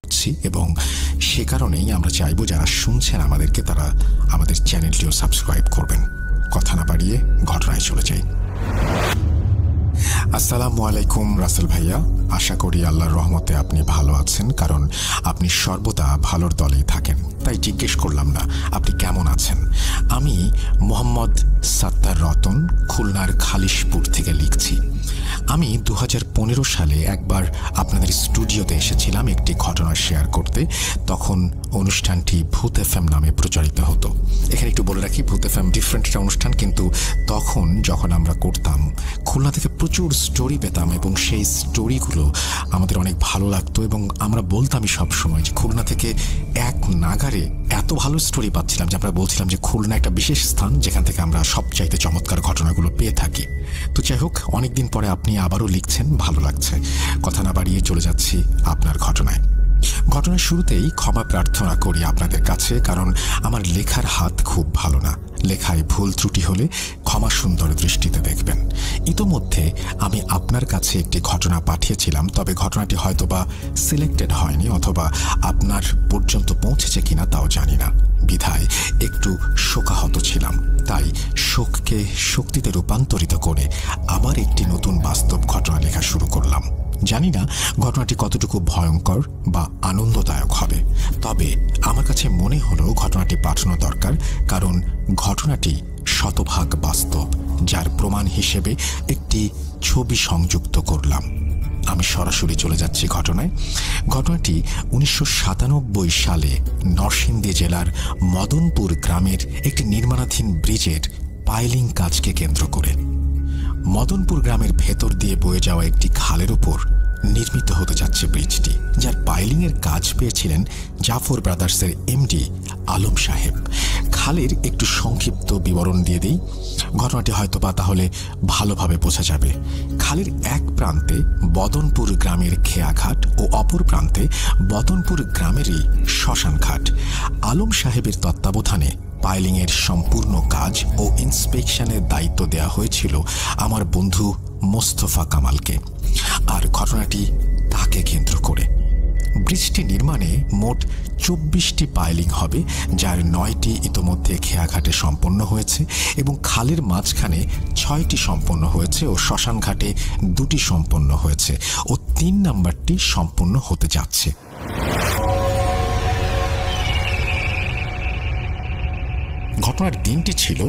করছি এবং সে কারণেই আমরা চাইব যারা শুনছেন আমাদেরকে তারা আমাদের চ্যানেলটিও সাবস্ক্রাইব করবেন। কথা না বাড়িয়ে ঘটনায় চলে যাই। আসসালামু আলাইকুম রাসেল ভাইয়া, আশা করি আল্লাহর রহমতে আপনি ভালো আছেন, কারণ আপনি সর্বদা ভালোর দলেই থাকেন, তাই জিজ্ঞেস করলাম না আপনি কেমন আছেন। আমি মোহাম্মদ সাত্তার রতন, খুলনার খালিশপুর থেকে লিখছি। আমি 2015 সালে একবার আপনাদের স্টুডিওতে এসেছিলাম একটি ঘটনা শেয়ার করতে। তখন অনুষ্ঠানটি ভূত এফএম নামে প্রচারিত হতো। এখানে একটু বলে রাখি, ভূত এফএম ডিফারেন্ট একটা অনুষ্ঠান, কিন্তু তখন যখন আমরা করতাম খুলনা থেকে প্রচুর স্টোরি পেতাম এবং সেই স্টোরিগুলো আমাদের অনেক ভালো লাগতো এবং আমরা বলতামই সবসময় যে খুলনা থেকে এক নাগারে এত ভালো স্টোরি পাচ্ছিলাম যে আমরা বলছিলাম যে খুলনা একটা বিশেষ স্থান যেখান থেকে আমরা সবচাইতে চমৎকার ঘটনাগুলো পেয়ে থাকি। তো যাই হোক, অনেকদিন পরে আপনি আবারও লিখছেন, ভালো লাগছে। কথা না বাড়িয়ে চলে যাচ্ছি আপনার ঘটনায়। ঘটনার শুরুতেই ক্ষমা প্রার্থনা করি আপনাদের কাছে, কারণ আমার লেখার হাত খুব ভালো না। লেখায় ভুল ত্রুটি হলে ক্ষমা সুন্দর দৃষ্টিতে দেখবেন। ইতোমধ্যে আমি আপনার কাছে একটি ঘটনা পাঠিয়েছিলাম, তবে ঘটনাটি হয়তোবা সিলেক্টেড হয়নি অথবা আপনার পর্যন্ত পৌঁছেছে কিনা তাও জানি না। বিধায় একটু শোকাহত ছিলাম, তাই শোককে শক্তিতে রূপান্তরিত করে আবার একটি নতুন বাস্তব ঘটনা লেখা শুরু করলাম। জানি না ঘটনাটি কতটুকু ভয়ঙ্কর বা আনন্দদায়ক হবে, তবে আমার কাছে মনে হলো ঘটনাটি পাঠানো দরকার, কারণ ঘটনাটি শতভাগ বাস্তব, যার প্রমাণ হিসেবে একটি ছবি সংযুক্ত করলাম। আমি সরাসরি চলে যাচ্ছি ঘটনায়। ঘটনাটি 1997 সালে নরসিংদী জেলার মদনপুর গ্রামের একটি নির্মাণাধীন ব্রিজের পাইলিং কাজকে কেন্দ্র করে। মদনপুর গ্রামের ভেতর দিয়ে বয়ে যাওয়া একটি খালের উপর নির্মিত হতে যাচ্ছে ব্রিজটি, যার পাইলিংয়ের কাজ পেয়েছিলেন জাফর ব্রাদার্সের এমডি আলম সাহেব। খালের একটু সংক্ষিপ্ত বিবরণ দিয়ে দিই, ঘটনাটি হয়তোবা তাহলে ভালোভাবে বোঝা যাবে। খালের এক প্রান্তে বদনপুর গ্রামের খেয়াঘাট ও অপর প্রান্তে বদনপুর গ্রামেরই শ্মশানঘাট। আলম সাহেবের তত্ত্বাবধানে পাইলিংয়ের সম্পূর্ণ কাজ ও ইন্সপেকশনের দায়িত্ব দেওয়া হয়েছিল আমার বন্ধু মোস্তফা কামালকে, আর ঘটনাটি তাকে কেন্দ্র করে। ব্রিজটি নির্মাণে মোট 24টি পাইলিং হবে, যার 9টি ইতোমধ্যে খেয়াঘাটে সম্পন্ন হয়েছে এবং খালের মাঝখানে 6টি সম্পন্ন হয়েছে ও শ্মশানঘাটে 2টি সম্পন্ন হয়েছে ও 3 নম্বরটি সম্পন্ন হতে যাচ্ছে। ঘটনার দিনটি ছিল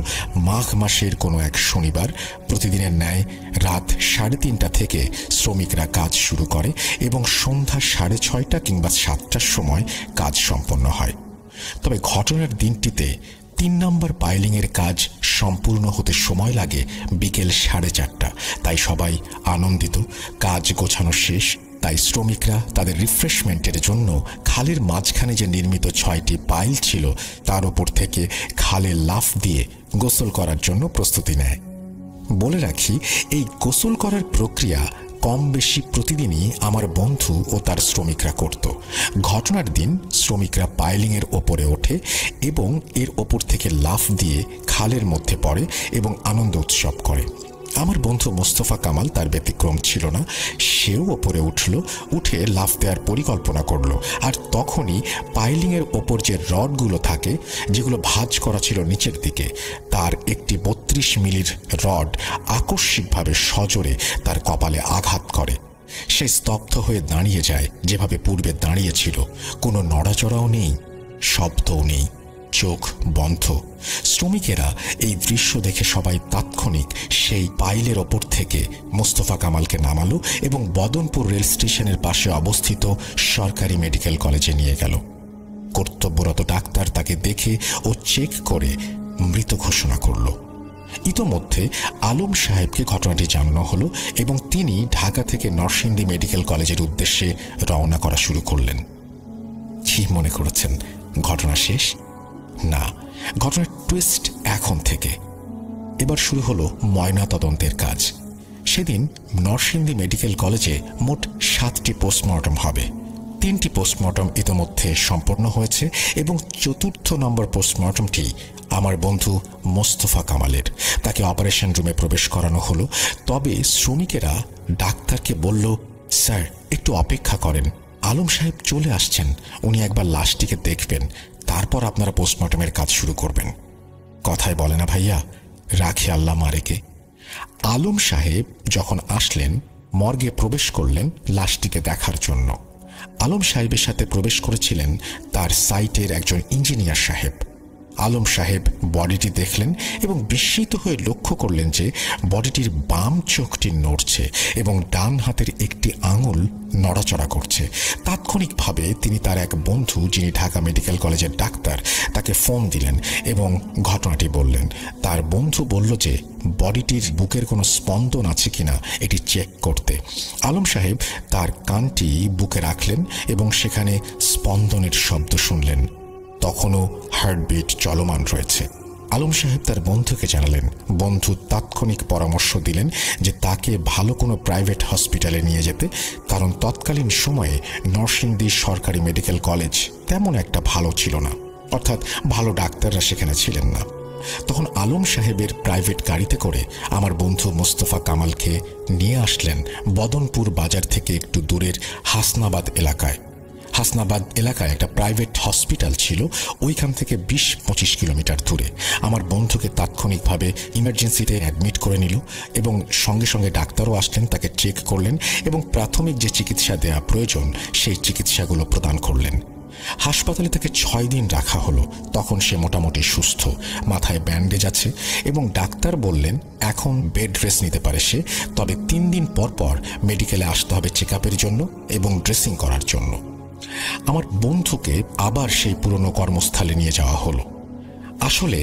মাঘ মাসের কোনো এক শনিবার। প্রতিদিনের ন্যায় রাত 3:30 থেকে শ্রমিকরা কাজ শুরু করে এবং সন্ধ্যা 6:30 কিংবা 7টার সময় কাজ সম্পন্ন হয়। তবে ঘটনার দিনটিতে 3 নম্বর পাইলিংয়ের কাজ সম্পূর্ণ হতে সময় লাগে বিকেল 4:30। তাই সবাই আনন্দিত, কাজ গোছানো শেষ। তাই শ্রমিকরা তাদের রিফ্রেশমেন্টের জন্য খালের মাঝখানে যে নির্মিত 6টি পাইল ছিল তার উপর থেকে খালে লাফ দিয়ে গোসল করার জন্য প্রস্তুতি নেয়। বলে রাখি, এই গোসল করার প্রক্রিয়া কম বেশি প্রতিদিনই আমার বন্ধু ও তার শ্রমিকরা করত। ঘটনার দিন শ্রমিকরা পাইলিংয়ের ওপরে ওঠে এবং এর ওপর থেকে লাফ দিয়ে খালের মধ্যে পড়ে এবং আনন্দ উৎসব করে। আমার বন্ধু মোস্তফা কামাল তার ব্যতিক্রম ছিল না। সেও ওপরে উঠে লাফ দেওয়ার পরিকল্পনা করলো, আর তখনই পাইলিংয়ের ওপর যে রডগুলো থাকে, যেগুলো ভাঁজ করা ছিল নিচের দিকে, তার একটি 32 মিলির রড আকস্মিকভাবে সজোরে তার কপালে আঘাত করে। সে স্তব্ধ হয়ে দাঁড়িয়ে যায়, যেভাবে পূর্বে দাঁড়িয়েছিল। কোনো নড়াচড়াও নেই, শব্দও নেই, চোখ বন্ধ। শ্রমিকেরা এই দৃশ্য দেখে সবাই তাৎক্ষণিক সেই পাইলের ওপর থেকে মোস্তফা কামালকে নামালো এবং বদনপুর রেল স্টেশনের পাশে অবস্থিত সরকারি মেডিকেল কলেজে নিয়ে গেল। কর্তব্যরত ডাক্তার তাকে দেখে ও চেক করে মৃত ঘোষণা করল। ইতোমধ্যে আলম সাহেবকে ঘটনাটি জানানো হলো এবং তিনি ঢাকা থেকে নরসিংদী মেডিকেল কলেজের উদ্দেশ্যে রওনা করা শুরু করলেন। কি মনে করেছেন ঘটনা শেষ? না, ঘটনার টুইস্ট এখন থেকে। এবার শুরু হলো ময়না তদন্তের কাজ। সেদিন নরসিংদী মেডিকেল কলেজে মোট 7টি পোস্টমর্টম হবে। 3টি পোস্টমর্টম ইতোমধ্যে সম্পন্ন হয়েছে এবং 4র্থ নম্বর পোস্টমর্টমটি আমার বন্ধু মোস্তফা কামালের। তাকে অপারেশন রুমে প্রবেশ করানো হলো। তবে শ্রমিকেরা ডাক্তারকে বলল, স্যার একটু অপেক্ষা করেন, আলম সাহেব চলে আসছেন, উনি একবার লাশটিকে দেখবেন, তারপর আপনারা পোস্টমর্টমের কাজ শুরু করবেন। কথায় বলে না ভাইয়া, রাখে আল্লাহ মারেকে। আলম সাহেব যখন আসলেন, মর্গে প্রবেশ করলেন লাশটিকে দেখার জন্য। আলম সাহেবের সাথে প্রবেশ করেছিলেন তার সাইটের একজন ইঞ্জিনিয়ার সাহেব। আলম সাহেব বডিটি দেখলেন এবং বিস্মিত হয়ে লক্ষ্য করলেন যে বডিটির বাম চোখটি নড়ছে এবং ডান হাতের একটি আঙুল নড়াচড়া করছে। তাৎক্ষণিকভাবে তিনি তার এক বন্ধু, যিনি ঢাকা মেডিকেল কলেজের ডাক্তার, তাকে ফোন দিলেন এবং ঘটনাটি বললেন। তার বন্ধু বলল যে বডিটির বুকের কোনো স্পন্দন আছে কিনা এটি চেক করতে। আলম সাহেব তার কানটি বুকে রাখলেন এবং সেখানে স্পন্দনের শব্দ শুনলেন। তখনও হার্টবিট চলমান রয়েছে। আলম সাহেব তার বন্ধুকে জানালেন। বন্ধু তাৎক্ষণিক পরামর্শ দিলেন যে তাকে ভালো কোনো প্রাইভেট হসপিটালে নিয়ে যেতে, কারণ তৎকালীন সময়ে নরসিংদী সরকারি মেডিকেল কলেজ তেমন একটা ভালো ছিল না, অর্থাৎ ভালো ডাক্তাররা সেখানে ছিলেন না। তখন আলম সাহেবের প্রাইভেট গাড়িতে করে আমার বন্ধু মোস্তফা কামালকে নিয়ে আসলেন বদনপুর বাজার থেকে একটু দূরের হাসনাবাদ এলাকায়। হাসনাবাদ এলাকায় একটা প্রাইভেট হসপিটাল ছিল, ওইখান থেকে 20-25 কিলোমিটার দূরে। আমার বন্ধুকে তাৎক্ষণিকভাবে ইমার্জেন্সিতে অ্যাডমিট করে নিল এবং সঙ্গে সঙ্গে ডাক্তারও আসলেন, তাকে চেক করলেন এবং প্রাথমিক যে চিকিৎসা দেওয়া প্রয়োজন সেই চিকিৎসাগুলো প্রদান করলেন। হাসপাতালে তাকে 6 দিন রাখা হলো। তখন সে মোটামুটি সুস্থ, মাথায় ব্যান্ডেজ আছে এবং ডাক্তার বললেন এখন বেড রেস্ট নিতে পারে সে, তবে 3 দিন পর পর মেডিকেলে আসতে হবে চেকআপের জন্য এবং ড্রেসিং করার জন্য। আমার বন্ধুকে আবার সেই পুরনো কর্মস্থলে নিয়ে যাওয়া হলো। আসলে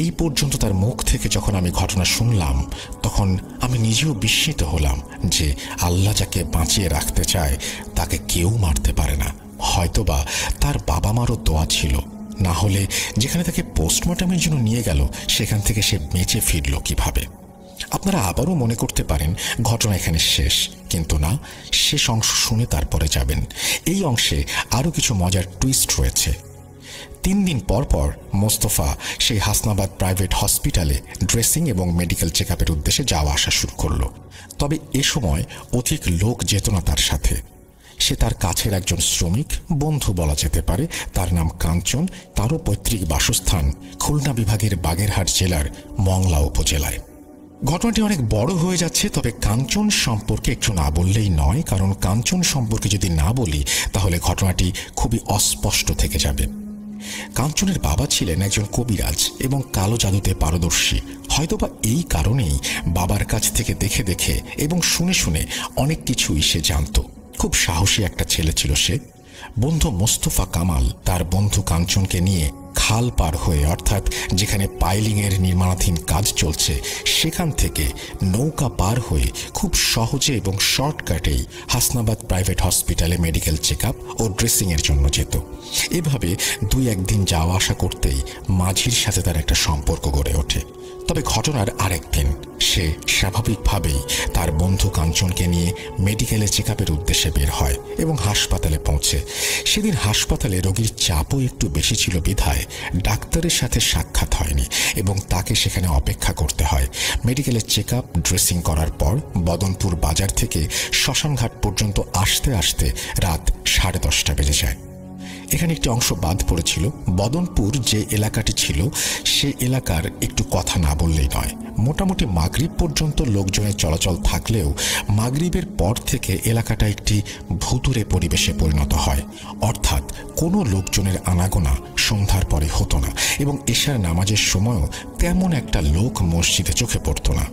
এই পর্যন্ত তার মুখ থেকে যখন আমি ঘটনা শুনলাম, তখন আমি নিজেও বিস্মিত হলাম যে আল্লাহ যাকে বাঁচিয়ে রাখতে চায় তাকে কেউ মারতে পারে না। হয়তোবা তার বাবা মারও দোয়া ছিল, না হলে যেখানে তাকে পোস্টমর্টমের জন্য নিয়ে গেল সেখান থেকে সে বেঁচে ফিরল কিভাবে। আপনারা আবারও মনে করতে পারেন ঘটনা এখানে শেষ, কিন্তু না, শেষ অংশ শুনে তারপরে যাবেন। এই অংশে আরও কিছু মজার টুইস্ট রয়েছে। 3 দিন পর পর মোস্তফা সেই হাসনাবাদ প্রাইভেট হসপিটালে ড্রেসিং এবং মেডিকেল চেকআপের উদ্দেশ্যে যাওয়া আসা শুরু করল। তবে এ সময় অধিক লোক যেত না তার সাথে। সে তার কাছের একজন শ্রমিক বন্ধু বলা যেতে পারে, তার নাম কাঞ্চন। তারও পৈতৃক বাসস্থান খুলনা বিভাগের বাগেরহাট জেলার মংলা উপজেলায়। ঘটনাটি অনেক বড় হয়ে যাচ্ছে, তবে কাঞ্চন সম্পর্কে একটু না বললেই নয়, কারণ কাঞ্চন সম্পর্কে যদি না বলি তাহলে ঘটনাটি খুবই অস্পষ্ট থেকে যাবে। কাঞ্চনের বাবা ছিলেন একজন কবিরাজ এবং কালো জাদুতে পারদর্শী। হয়তোবা এই কারণেই বাবার কাছ থেকে দেখে দেখে এবং শুনে শুনে অনেক কিছুই সে জানত। খুব সাহসী একটা ছেলে ছিল সে। বন্ধু মোস্তফা কামাল তার বন্ধু কাঞ্চনকে নিয়ে খাল পার হয়ে, অর্থাৎ যেখানে পাইলিংয়ের নির্মাণাধীন কাজ চলছে সেখান থেকে নৌকা পার হয়ে খুব সহজে এবং শর্টকাটেই হাসনাবাদ প্রাইভেট হসপিটালে মেডিকেল চেকআপ ও ড্রেসিংয়ের জন্য যেত। এভাবে 2-1 দিন যাওয়া আসা করতেই মাঝির সাথে তার একটা সম্পর্ক গড়ে ওঠে। তবে ঘটনার আরেক দিন সে স্বাভাবিকভাবেই তার বন্ধু কাঞ্চনকে নিয়ে মেডিকেলে চেকআপের উদ্দেশ্যে বের হয় এবং হাসপাতালে পৌঁছে। সেদিন হাসপাতালে রোগীর চাপও একটু বেশি ছিল বিধায় ডাক্তারের সাথে সাক্ষাৎ হয়নি এবং তাকে সেখানে অপেক্ষা করতে হয়। মেডিকেলের চেকআপ ড্রেসিং করার পর বদনপুর বাজার থেকে শ্মশানঘাট পর্যন্ত আসতে আসতে রাত 10:30 বেজে যায়। এখানে একটি অংশ বাদ পড়েছিল। বদনপুর যে এলাকাটি ছিল সে এলাকার একটু কথা না বললেই নয়। মোটামুটি মাগরিব পর্যন্ত লোকজনের চলাচল থাকলেও মাগরিবের পর থেকে এলাকাটা একটি ভুতুড়ে পরিবেশে পরিণত হয়, অর্থাৎ কোনো লোকজনের আনাগোনা সন্ধ্যার পরে হতো না এবং এশার নামাজের সময়ও তেমন একটা লোক মসজিদে চোখে পড়ত না।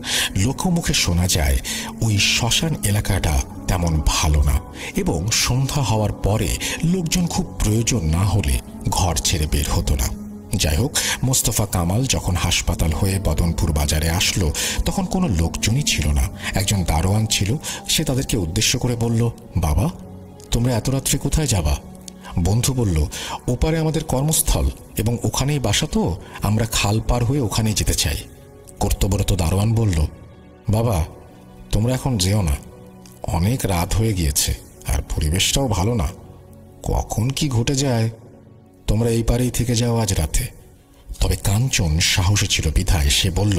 লোকমুখে শোনা যায় ওই শ্মশান এলাকাটা তেমন ভালো না এবং সন্ধ্যা হওয়ার পরে লোকজন খুব প্রয়োজন না হলে ঘর ছেড়ে বের হতো না। যাই হোক, মোস্তফা কামাল যখন হাসপাতাল হয়ে বদনপুর বাজারে আসলো তখন কোনো লোকজনই ছিল না। একজন দারোয়ান ছিল, সে তাদেরকে উদ্দেশ্য করে বলল, বাবা তোমরা এত রাত্রে কোথায় যাবা? বন্ধু বলল, ওপারে আমাদের কর্মস্থল এবং ওখানেই বাসা, তো আমরা খাল পার হয়ে ওখানেই যেতে চাই। কর্তব্যরত দারোয়ান বলল, বাবা তোমরা এখন যেও না, অনেক রাত হয়ে গিয়েছে আর পরিবেশটাও ভালো না, কখন কি ঘটে যায়, তোমরা এই পারেই থেকে যাও আজ রাতে। তবে কাঞ্চন সাহসী ছিল বিধায় সে বলল,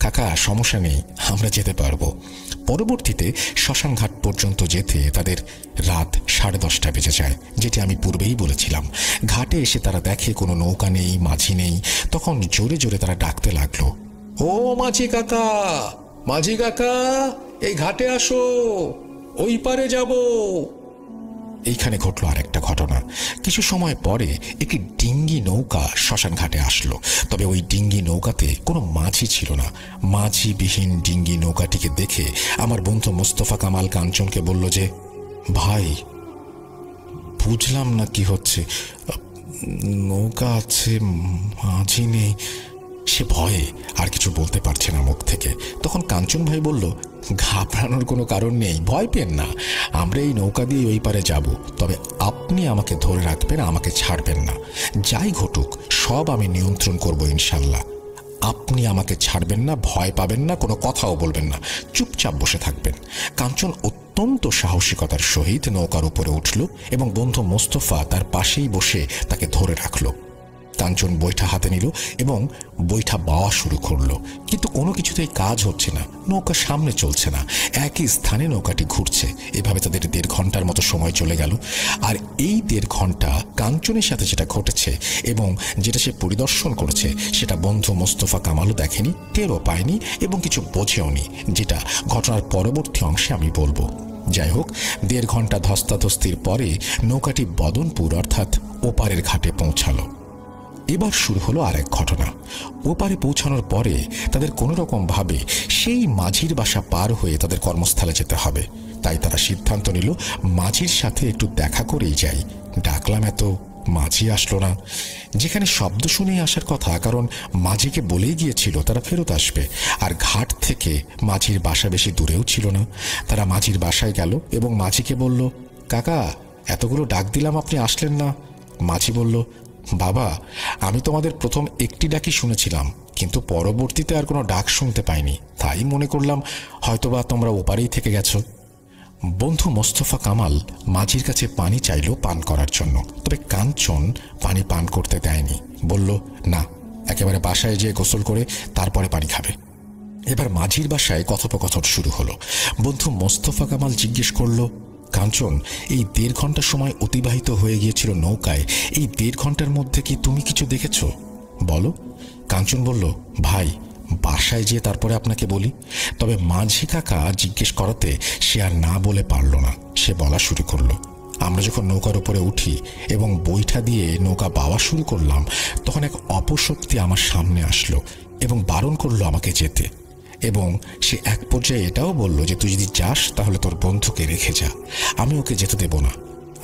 কাকা সমস্যা নেই, আমরা যেতে পারবো। পরবর্তীতে শ্মশানঘাট পর্যন্ত যেতে তাদের রাত 10:30 বেজে যায়, যেটি আমি পূর্বেই বলেছিলাম। ঘাটে এসে তারা দেখে কোনো নৌকা নেই, মাঝি নেই। তখন জোরে জোরে তারা ডাকতে লাগলো, ও মাঝি কাকা, মাঝি কাকা, এই ঘাটে আসো, ওই পারে যাব। এইখানে ঘটল আরেকটা ঘটনা। কিছু সময় পরে একটি ডিঙ্গি নৌকা শ্মশান ঘাটে আসলো। তবে ওই ডিঙ্গি নৌকাতে কোনো মাঝি ছিল না। মাঝিবিহীন ডিঙ্গি নৌকাটিকে দেখে আমার বন্ধু মোস্তফা কামাল কাঞ্চনকে বলল যে, ভাই বুঝলাম না কি হচ্ছে, নৌকা আছে মাঝি নেই। সে ভয়ে আর কিছু বলতে পারছে না মুখ থেকে। তখন কাঞ্চন ভাই বলল, ঘাবড়ানোর কোনো কারণ নেই, ভয় পেন না, আমরা এই নৌকা দিয়ে ওই পারে যাব। তবে আপনি আমাকে ধরে রাখবেন, আমাকে ছাড়বেন না। যাই ঘটুক সব আমি নিয়ন্ত্রণ করব ইনশাল্লাহ। আপনি আমাকে ছাড়বেন না, ভয় পাবেন না, কোনো কথাও বলবেন না, চুপচাপ বসে থাকবেন। কাঞ্চন অত্যন্ত সাহসিকতার সহিত নৌকার উপরে উঠল এবং বন্ধু মোস্তফা তার পাশেই বসে তাকে ধরে রাখল। কাঞ্চন বৈঠা হাতে নিল এবং বৈঠা বাওয়া শুরু করলো, কিন্তু কোনো কিছুতেই কাজ হচ্ছে না। নৌকা সামনে চলছে না, একই স্থানে নৌকাটি ঘুরছে। এভাবে তাদের 1.5 ঘন্টার মতো সময় চলে গেল। আর এই 1.5 ঘন্টা কাঞ্চনের সাথে যেটা ঘটেছে এবং যেটা সে পরিদর্শন করেছে সেটা বন্ধু মোস্তফা কামালও দেখেনি, টেরও পায়নি এবং কিছু বোঝেও নি, যেটা ঘটনার পরবর্তী অংশে আমি বলবো। যাই হোক, 1.5 ঘন্টা ধস্তাধস্তির পরে নৌকাটি বদনপুর অর্থাৎ ওপারের ঘাটে পৌঁছালো। এবার শুরু হলো আর এক ঘটনা। ওপারে পৌঁছানোর পরে তাদের কোনো রকম ভাবে সেই মাঝির বাসা পার হয়ে তাদের কর্মস্থলে যেতে হবে। তাই তারা সিদ্ধান্ত নিল মাঝির সাথে একটু দেখা করেই যাই। ডাকলাম, এত মাঝি আসলো না। যেখানে শব্দ শুনেই আসার কথা, কারণ মাঝিকে বলেই গিয়েছিল তারা ফেরত আসবে। আর ঘাট থেকে মাঝির বাসা বেশি দূরেও ছিল না। তারা মাঝির বাসায় গেল এবং মাঝিকে বলল, কাকা এতগুলো ডাক দিলাম, আপনি আসলেন না। মাঝি বলল, বাবা আমি তোমাদের প্রথম একটি ডাকই শুনেছিলাম, কিন্তু পরবর্তীতে আর কোনো ডাক শুনতে পাইনি, তাই মনে করলাম হয়তোবা তোমরা ওপারেই থেকে গেছো। বন্ধু মোস্তফা কামাল মাঝির কাছে পানি চাইল পান করার জন্য, তবে কাঞ্চন পানি পান করতে দেয়নি। বলল, না, একেবারে বাসায় যেয়ে গোসল করে তারপরে পানি খাবে। এবার মাঝির বাসায় কথোপকথন শুরু হলো। বন্ধু মোস্তফা কামাল জিজ্ঞেস করল, কাঞ্চন, এই 1.5 ঘন্টা সময় অতিবাহিত হয়ে গিয়েছিল নৌকায়, এই 1.5 ঘন্টার মধ্যে কি তুমি কিছু দেখেছ? বলো। কাঞ্চন বলল, ভাই বাসায় যেয়ে তারপরে আপনাকে বলি। তবে মাঝি কাকা জিজ্ঞেস করাতে সে আর না বলে পারল না। সে বলা শুরু করলো, আমরা যখন নৌকার উপরে উঠি এবং বৈঠা দিয়ে নৌকা বাওয়া শুরু করলাম, তখন এক অপশক্তি আমার সামনে আসলো এবং বারণ করলো আমাকে যেতে। এবং সে এক পর্যায়ে এটাও বলল যে তুই যদি যাস তাহলে তোর বন্ধুকে রেখে যা, আমি ওকে যেতে দেব না।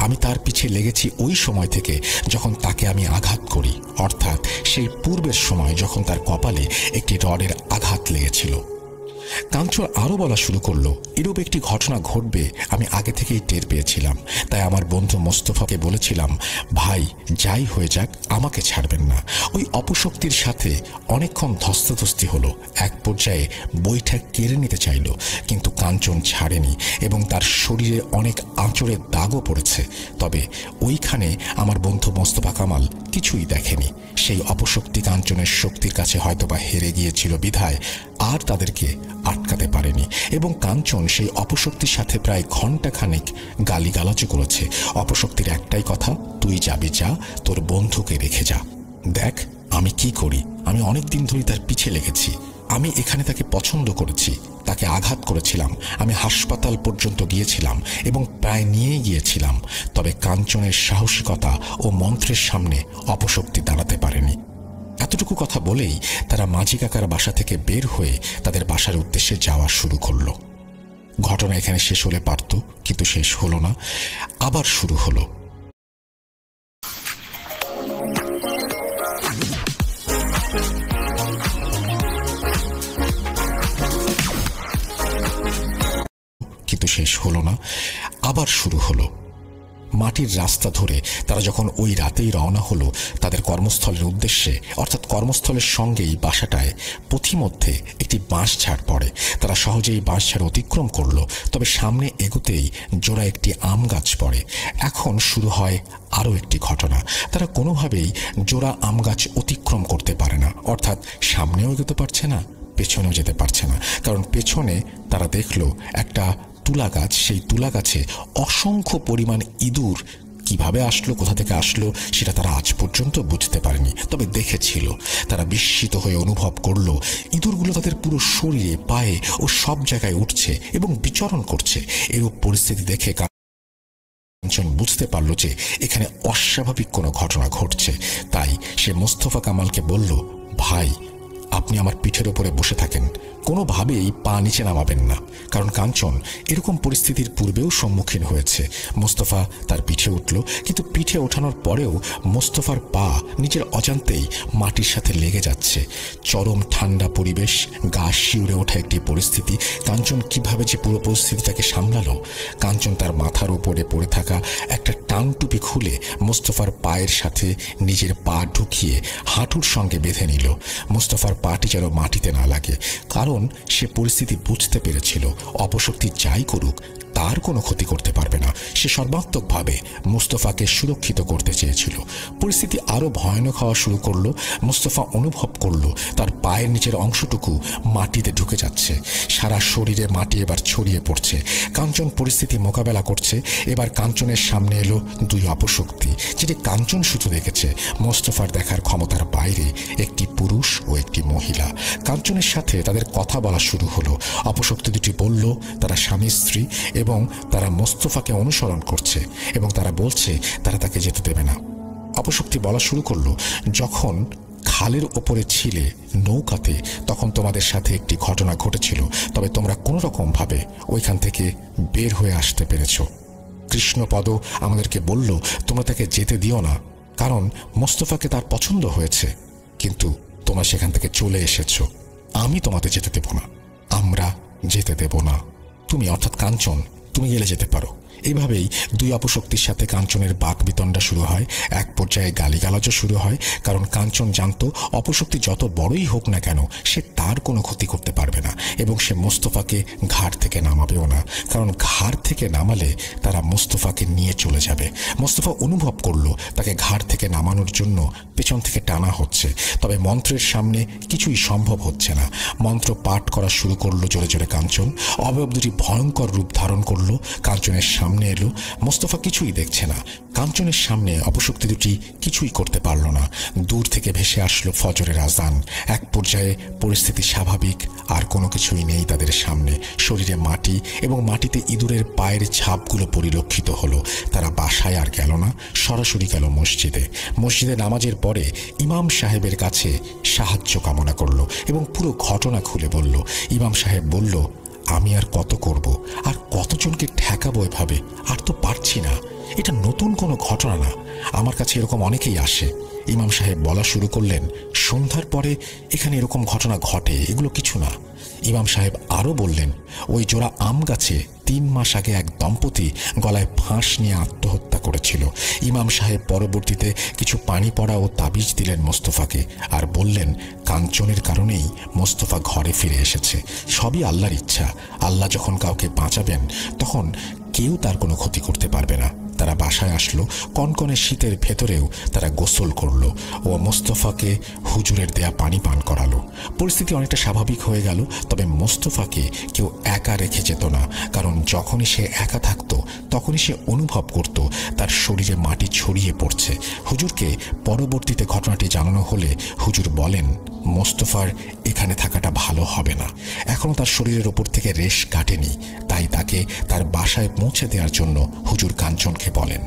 আমি তার পিছে লেগেছি ওই সময় থেকে যখন তাকে আমি আঘাত করি, অর্থাৎ সেই পূর্বের সময় যখন তার কপালে একটি রডের আঘাত লেগেছিল। কাঞ্চন আরও বলা শুরু করলো, এরূপ একটি ঘটনা ঘটবে আমি আগে থেকেই টের পেয়েছিলাম। তাই আমার বন্ধু মোস্তফাকে বলেছিলাম, ভাই যাই হয়ে যাক আমাকে ছাড়বেন না। ওই অপশক্তির সাথে অনেকক্ষণ ধস্তাধস্তি হলো। এক পর্যায়ে বৈঠা কেড়ে নিতে চাইল, কিন্তু কাঞ্চন ছাড়েনি এবং তার শরীরে অনেক আঁচড়ের দাগও পড়েছে। তবে ওইখানে আমার বন্ধু মোস্তফা কামাল কিছুই দেখেনি। সেই অপশক্তি কাঞ্চনের শক্তির কাছে হয়তোবা হেরে গিয়েছিল বিধায় আর তাদেরকে আটকাতে পারেনি এবং কাঞ্চন সেই অপশক্তির সাথে প্রায় ঘণ্টাখানেক গালিগালাজও করেছে। অপশক্তির একটাই কথা, তুই যাবি যা, তোর বন্ধুকে রেখে যা। দেখ আমি কি করি, আমি অনেক দিন ধরে তার পিছে লেগেছি। আমি এখানে তাকে পছন্দ করেছি, তাকে আঘাত করেছিলাম, আমি হাসপাতাল পর্যন্ত গিয়েছিলাম এবং প্রায় নিয়ে গিয়েছিলাম। তবে কাঞ্চনের সাহসিকতা ও মন্ত্রের সামনে অপশক্তি দাঁড়াতে পারেনি। এতটুকু কথা বলেই তারা মাঝি কাকার বাসা থেকে বের হয়ে তাদের বাসার উদ্দেশ্যে যাওয়া শুরু করলো। ঘটনা এখানে শেষ হলে পারত, কিন্তু শেষ হলো না, আবার শুরু হলো। শেষ হলো না, আবার শুরু হলো। মাটির রাস্তা ধরে তারা যখন ওই রাতেই রওনা হলো তাদের কর্মস্থলের উদ্দেশ্যে, অর্থাৎ কর্মস্থলের সঙ্গেই বাসাটায় পথিমধ্যে একটি বাঁশঝাড় পড়ে। তারা সহজেই বাঁশঝাড় অতিক্রম করলো, তবে সামনে এগোতেই জোড়া একটি আম গাছ পড়ে। এখন শুরু হয় আরও একটি ঘটনা। তারা কোনোভাবেই জোড়া আম গাছ অতিক্রম করতে পারে না, অর্থাৎ সামনেও এগোতে পারছে না, পেছনেও যেতে পারছে না। কারণ পেছনে তারা দেখল একটা তুলা গাছ, সেই তুলা গাছে অসংখ্য পরিমাণ ইঁদুর। কিভাবে আসলো, কোথা থেকে আসলো সেটা তারা আজ পর্যন্ত বুঝতে পারেনি, তবে দেখেছিল। তারা বিস্মিত হয়ে অনুভব করলো ইঁদুরগুলো তাদের পুরো শরীরে, পায়ে ও সব জায়গায় উঠছে এবং বিচরণ করছে। এরূপ পরিস্থিতি দেখে কাঞ্চন বুঝতে পারল যে এখানে অস্বাভাবিক কোনো ঘটনা ঘটছে। তাই সে মোস্তফা কামালকে বলল, ভাই, আপনি আমার পিঠের ওপরে বসে থাকেন, কোনোভাবেই পা নিচে নামাবেন না। কারণ কাঞ্চন এরকম পরিস্থিতির পূর্বেও সম্মুখীন হয়েছে। মোস্তফা তার পিঠে উঠল, কিন্তু পিঠে ওঠানোর পরেও মোস্তফার পা নিজের অজান্তেই মাটির সাথে লেগে যাচ্ছে। চরম ঠান্ডা পরিবেশ, গা শিউরে ওঠা একটি পরিস্থিতি। কাঞ্চন কিভাবে যে পুরো পরিস্থিতিটাকে সামলালো। কাঞ্চন তার মাথার উপরে পড়ে থাকা একটা টাংটুপি খুলে মোস্তফার পায়ের সাথে নিজের পা ঢুকিয়ে হাঁটুর সঙ্গে বেঁধে নিল। মোস্তফার পাটি যেন মাটিতে না লাগে, কারণ সে পরিস্থিতি বুঝতে পেরেছিল অপশক্তি যাই করুক তার কোনো ক্ষতি করতে পারবে না। সে সর্বাত্মকভাবে মোস্তফাকে সুরক্ষিত করতে চেয়েছিল। পরিস্থিতি আরও ভয়ানক হওয়া শুরু করলো। মোস্তফা অনুভব করলো তার পায়ের নিচের অংশটুকু মাটিতে ঢুকে যাচ্ছে, সারা শরীরে মাটি এবার ছড়িয়ে পড়ছে। কাঞ্চন পরিস্থিতি মোকাবেলা করছে। এবার কাঞ্চনের সামনে এলো দুই অপশক্তি, যেটি কাঞ্চন শুধু দেখেছে মোস্তফার দেখার ক্ষমতার বাইরে একটি পুরুষ ও একটি মহিলা। কাঞ্চনের সাথে তাদের কথা বলা শুরু হলো। অপশক্তি দুটি বলল তারা স্বামী স্ত্রী এবং তারা মোস্তফাকে অনুসরণ করছে এবং তারা বলছে তারা তাকে যেতে দেবে না। অপশক্তি বলা শুরু করলো, যখন খালের ওপরে ছিলে নৌকাতে তখন তোমাদের সাথে একটি ঘটনা ঘটেছিল, তবে তোমরা কোনো রকম ভাবে ওইখান থেকে বের হয়ে আসতে পেরেছ। কৃষ্ণপদ আমাদেরকে বলল তোমরা তাকে যেতে দিও না, কারণ মোস্তফাকে তার পছন্দ হয়েছে, কিন্তু তোমরা সেখান থেকে চলে এসেছো। আমি তোমাদের যেতে দেব না, আমরা যেতে দেব না। তুমি অর্থাৎ কাঞ্চন, তুমি গেলে যেতে পারো। এইভাবেই দুই অপশক্তির সাথে কাঞ্চনের বাকবিতণ্ডা শুরু হয়। এক পর্যায়ে গালিগালাজও শুরু হয়, কারণ কাঞ্চন জানত অপশক্তি যত বড়ই হোক না কেন সে তার কোনো ক্ষতি করতে পারবে না এবং সে মোস্তফাকে ঘাট থেকে নামাবেও না, কারণ ঘাট থেকে নামালে তারা মোস্তফাকে নিয়ে চলে যাবে। মোস্তফা অনুভব করলো তাকে ঘাট থেকে নামানোর জন্য পেছন থেকে টানা হচ্ছে, তবে মন্ত্রের সামনে কিছুই সম্ভব হচ্ছে না। মন্ত্র পাঠ করা শুরু করলো জোরে জোরে কাঞ্চন। অবয়ব দুটি ভয়ঙ্কর রূপ ধারণ করলো। কাঞ্চনের সামনে এলো। মোস্তফা কিছুই দেখছে না। কাঞ্চনের সামনে অপশক্তি দুটি কিছুই করতে পারল না। দূর থেকে ভেসে আসলো ফজরের আজান। এক পর্যায়ে পরিস্থিতি স্বাভাবিক, আর কোনো কিছুই নেই তাদের সামনে। শরীরে মাটি এবং মাটিতে ইঁদুরের পায়ের ছাপগুলো পরিলক্ষিত হলো। তারা বাসায় আর গেল না, সরাসরি গেল মসজিদে। মসজিদে নামাজের পরে ইমাম সাহেবের কাছে সাহায্য কামনা করলো এবং পুরো ঘটনা খুলে বলল। ইমাম সাহেব বলল, আমি আর কত করব, আর কতজনকে ঠেকাবো এভাবে, আর তো পারছি না। এটা নতুন কোনো ঘটনা না, আমার কাছে এরকম অনেকেই আসে। ইমাম সাহেব বলা শুরু করলেন, সন্ধ্যার পরে এখানে এরকম ঘটনা ঘটে, এগুলো কিছু না। ইমাম সাহেব আরও বললেন, ওই জোড়া আম গাছে 3 মাস আগে এক দম্পতি গলায় ফাঁস নিয়ে আত্মহত্যা করেছিল। ইমাম সাহেব পরবর্তীতে কিছু পানি পড়া ও তাবিজ দিলেন মোস্তফাকে, আর বললেন কাঞ্চনের কারণেই মোস্তফা ঘরে ফিরে এসেছে। সবই আল্লাহর ইচ্ছা। আল্লাহ যখন কাউকে বাঁচাবেন তখন কেউ তার কোনো ক্ষতি করতে পারবে না। তারা বাসায় আসলো। কনকনে শীতের ভেতরেও তারা গোসল করলো ও মোস্তফাকে হুজুরের দেয়া পানি পান করালো। পরিস্থিতি অনেকটা স্বাভাবিক হয়ে গেল, তবে মোস্তফাকে কেউ একা রেখে যেত না, কারণ যখনই সে একা থাকতো তখনই সে অনুভব করত তার শরীরে মাটি ছড়িয়ে পড়ছে। হুজুরকে পরবর্তীতে ঘটনাটি জানানো হলে হুজুর বলেন, মোস্তফার এখানে থাকাটা ভালো হবে না, এখনও তার শরীরের ওপর থেকে রেশ কাটেনি, তাই তাকে তার বাসায় পৌঁছে দেওয়ার জন্য হুজুর কাঞ্চনকে বলেন।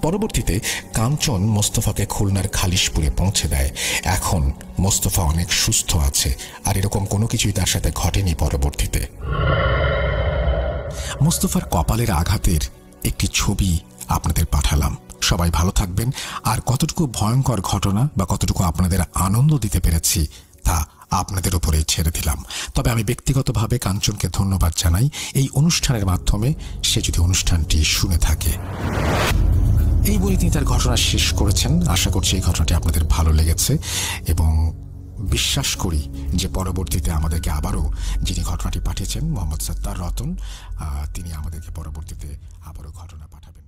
পরবর্তীতে কাঞ্চন মোস্তফাকে খুলনার খালিশপুরে পৌঁছে দেয়। এখন মোস্তফা অনেক সুস্থ আছে, আর এরকম কোনো কিছুই তার সাথে ঘটেনি। পরবর্তীতে মোস্তফার কপালের আঘাতের একটি ছবি আপনাদের পাঠালাম। সবাই ভালো থাকবেন। আর কতটুকু ভয়ঙ্কর ঘটনা বা কতটুকু আপনাদের আনন্দ দিতে পেরেছি তা আপনাদের উপরেই ছেড়ে দিলাম। তবে আমি ব্যক্তিগতভাবে কাঞ্চনকে ধন্যবাদ জানাই এই অনুষ্ঠানের মাধ্যমে, সে যদি অনুষ্ঠানটি শুনে থাকে। এই বলে তিনি তার ঘটনা শেষ করেছেন। আশা করছি এই ঘটনাটি আপনাদের ভালো লেগেছে এবং বিশ্বাস করি যে পরবর্তীতে আমাদেরকে আবারও যিনি ঘটনাটি পাঠিয়েছেন মোহাম্মদ সত্তার রতন, তিনি আমাদেরকে পরবর্তীতে আবারও ঘটনা পাঠাবেন।